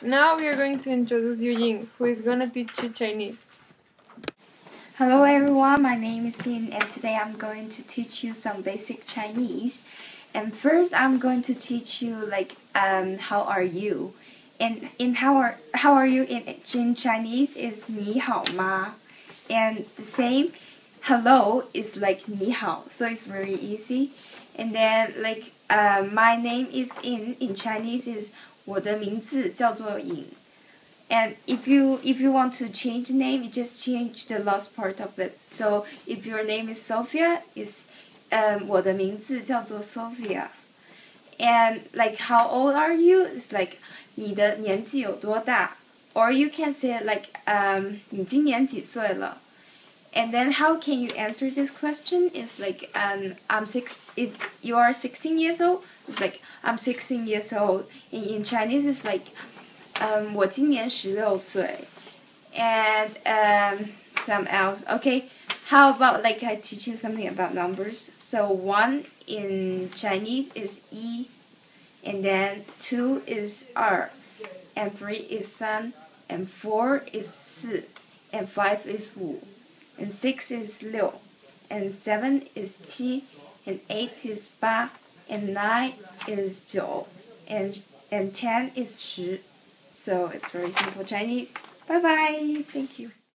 Now we are going to introduce Yujing, who is going to teach you Chinese. Hello everyone, my name is Yin and today I'm going to teach you some basic Chinese. And first I'm going to teach you how are you? And in how are you in Chinese is 你好吗? And the same hello is like 你好, so it's very easy. And then my name is in Chinese is 我的名字叫做尹. And if you want to change the name, you just change the last part of it. So if your name is Sophia, is 我的名字叫做 Sophia. And how old are you? It's 你的年纪有多大? Or you can say 你今年几岁了? And then how can you answer this question? Is if you are 16 years old, it's I'm 16 years old. In Chinese, it's 我今年16岁 and some else. Okay, how about I teach you something about numbers? So 1 in Chinese is 一 and then 2 is 二 and 3 is 三 and 4 is 四 and 5 is 五 and 6 is 六 and 7 is 七 and 8 is 八 and 9 is 九 and 10 is 十. So it's very simple Chinese. Bye bye. Thank you.